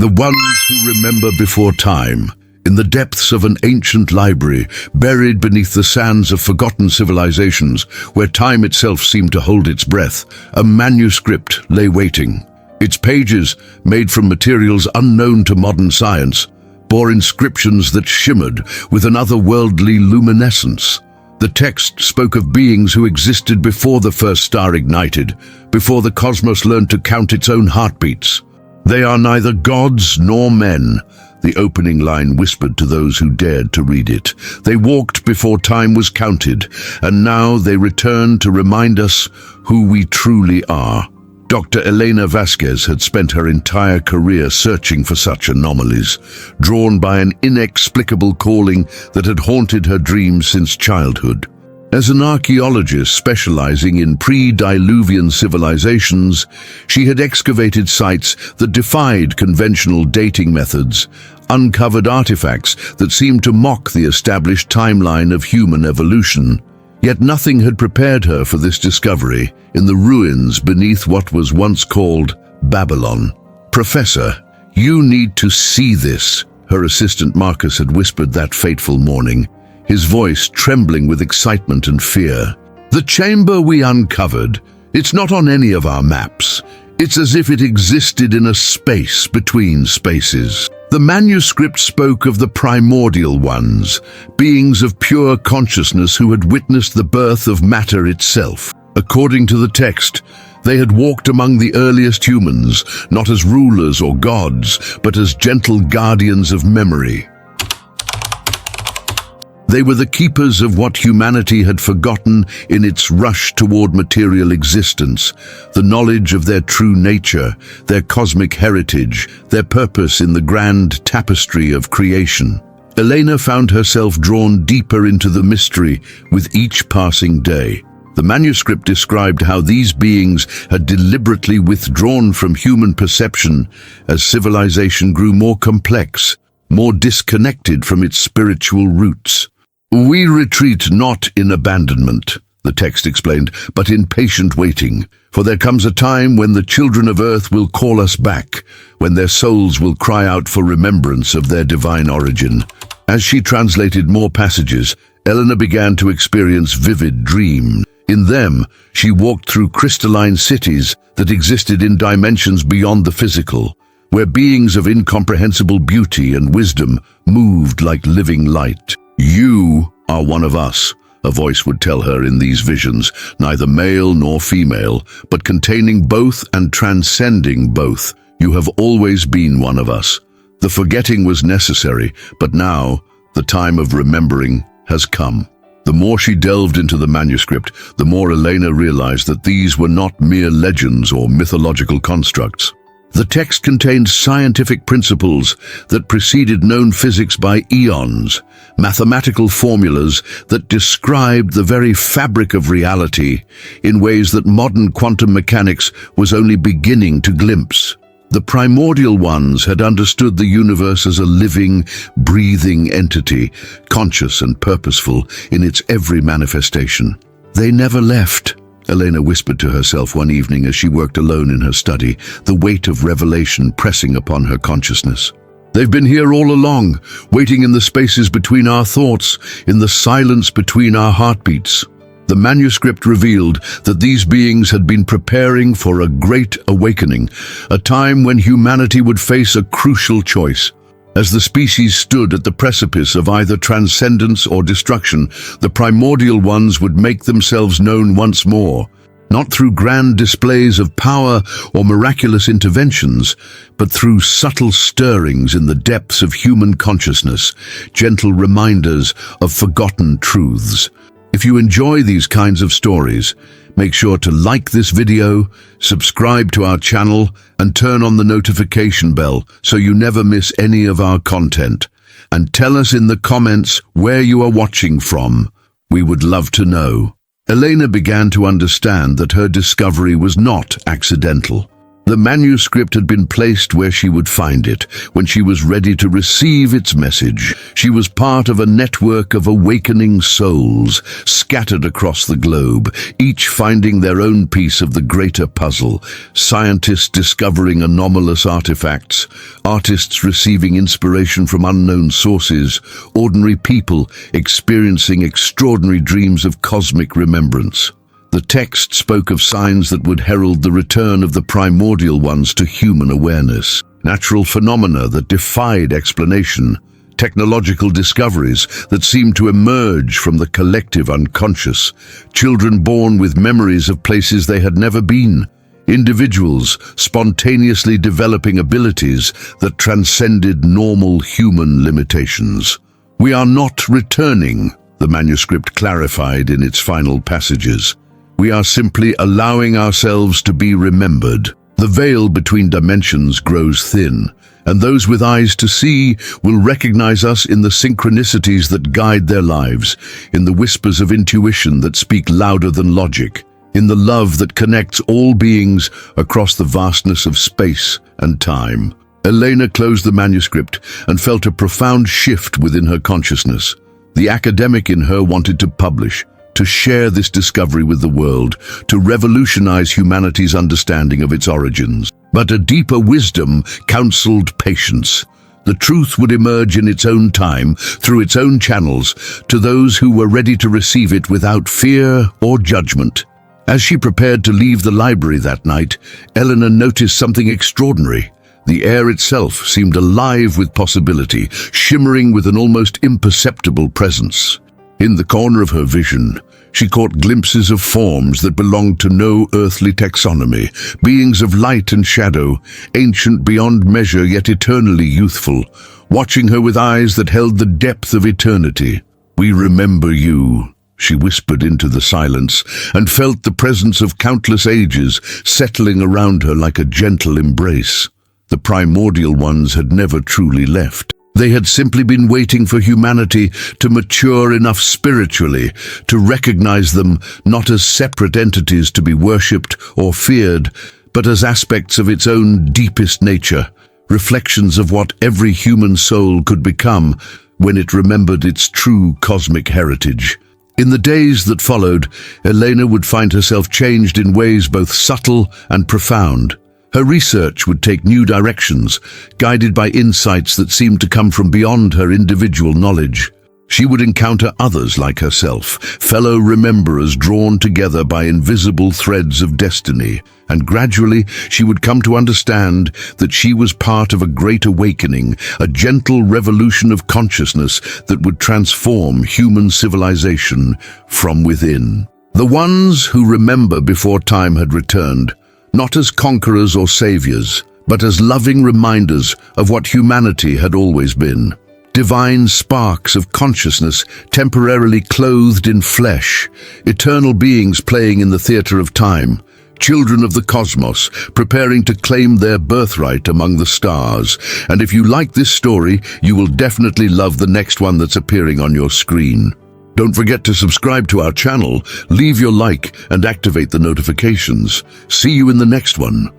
The ones who remember before time, in the depths of an ancient library, buried beneath the sands of forgotten civilizations, where time itself seemed to hold its breath, a manuscript lay waiting. Its pages, made from materials unknown to modern science, bore inscriptions that shimmered with an otherworldly luminescence. The text spoke of beings who existed before the first star ignited, before the cosmos learned to count its own heartbeats. "They are neither gods nor men," the opening line whispered to those who dared to read it. "They walked before time was counted, and now they return to remind us who we truly are." Dr. Elena Vasquez had spent her entire career searching for such anomalies, drawn by an inexplicable calling that had haunted her dreams since childhood. As an archaeologist specializing in pre-Diluvian civilizations, she had excavated sites that defied conventional dating methods, uncovered artifacts that seemed to mock the established timeline of human evolution. Yet nothing had prepared her for this discovery in the ruins beneath what was once called Babylon. "Professor, you need to see this," her assistant Marcus had whispered that fateful morning, his voice trembling with excitement and fear. "The chamber we uncovered, it's not on any of our maps. It's as if it existed in a space between spaces." The manuscript spoke of the primordial ones, beings of pure consciousness who had witnessed the birth of matter itself. According to the text, they had walked among the earliest humans, not as rulers or gods, but as gentle guardians of memory. They were the keepers of what humanity had forgotten in its rush toward material existence, the knowledge of their true nature, their cosmic heritage, their purpose in the grand tapestry of creation. Elena found herself drawn deeper into the mystery with each passing day. The manuscript described how these beings had deliberately withdrawn from human perception as civilization grew more complex, more disconnected from its spiritual roots. "We retreat not in abandonment," the text explained, "but in patient waiting. For there comes a time when the children of earth will call us back, when their souls will cry out for remembrance of their divine origin." As she translated more passages, Elena began to experience vivid dreams. In them, she walked through crystalline cities that existed in dimensions beyond the physical, where beings of incomprehensible beauty and wisdom moved like living light. "You are one of us," a voice would tell her in these visions, neither male nor female, but containing both and transcending both. "You have always been one of us. The forgetting was necessary, but now the time of remembering has come." The more she delved into the manuscript, the more Elena realized that these were not mere legends or mythological constructs. The text contained scientific principles that preceded known physics by eons, mathematical formulas that described the very fabric of reality in ways that modern quantum mechanics was only beginning to glimpse. The primordial ones had understood the universe as a living, breathing entity, conscious and purposeful in its every manifestation. "They never left," Elena whispered to herself one evening as she worked alone in her study, the weight of revelation pressing upon her consciousness. "They've been here all along, waiting in the spaces between our thoughts, in the silence between our heartbeats." The manuscript revealed that these beings had been preparing for a great awakening, a time when humanity would face a crucial choice. As the species stood at the precipice of either transcendence or destruction, the primordial ones would make themselves known once more, not through grand displays of power or miraculous interventions, but through subtle stirrings in the depths of human consciousness, gentle reminders of forgotten truths. If you enjoy these kinds of stories, make sure to like this video, subscribe to our channel, and turn on the notification bell so you never miss any of our content. And tell us in the comments where you are watching from. We would love to know. Elena began to understand that her discovery was not accidental. The manuscript had been placed where she would find it when she was ready to receive its message. She was part of a network of awakening souls scattered across the globe, each finding their own piece of the greater puzzle. Scientists discovering anomalous artifacts, artists receiving inspiration from unknown sources, ordinary people experiencing extraordinary dreams of cosmic remembrance. The text spoke of signs that would herald the return of the primordial ones to human awareness, natural phenomena that defied explanation, technological discoveries that seemed to emerge from the collective unconscious, children born with memories of places they had never been, individuals spontaneously developing abilities that transcended normal human limitations. "We are not returning," the manuscript clarified in its final passages. "We are simply allowing ourselves to be remembered." The veil between dimensions grows thin, and those with eyes to see will recognize us in the synchronicities that guide their lives, in the whispers of intuition that speak louder than logic, in the love that connects all beings across the vastness of space and time. Elena closed the manuscript and felt a profound shift within her consciousness. The academic in her wanted to publish, to share this discovery with the world, to revolutionize humanity's understanding of its origins. But a deeper wisdom counseled patience. The truth would emerge in its own time, through its own channels, to those who were ready to receive it without fear or judgment. As she prepared to leave the library that night, Elena noticed something extraordinary. The air itself seemed alive with possibility, shimmering with an almost imperceptible presence. In the corner of her vision, she caught glimpses of forms that belonged to no earthly taxonomy, beings of light and shadow, ancient beyond measure yet eternally youthful, watching her with eyes that held the depth of eternity. "We remember you," she whispered into the silence, and felt the presence of countless ages settling around her like a gentle embrace. The primordial ones had never truly left. They had simply been waiting for humanity to mature enough spiritually to recognize them not as separate entities to be worshipped or feared, but as aspects of its own deepest nature, reflections of what every human soul could become when it remembered its true cosmic heritage. In the days that followed, Elena would find herself changed in ways both subtle and profound. Her research would take new directions, guided by insights that seemed to come from beyond her individual knowledge. She would encounter others like herself, fellow rememberers drawn together by invisible threads of destiny, and gradually she would come to understand that she was part of a great awakening, a gentle revolution of consciousness that would transform human civilization from within. The ones who remember before time had returned, not as conquerors or saviors, but as loving reminders of what humanity had always been. Divine sparks of consciousness temporarily clothed in flesh, eternal beings playing in the theater of time, children of the cosmos preparing to claim their birthright among the stars. And if you like this story, you will definitely love the next one that's appearing on your screen. Don't forget to subscribe to our channel, leave your like, and activate the notifications. See you in the next one.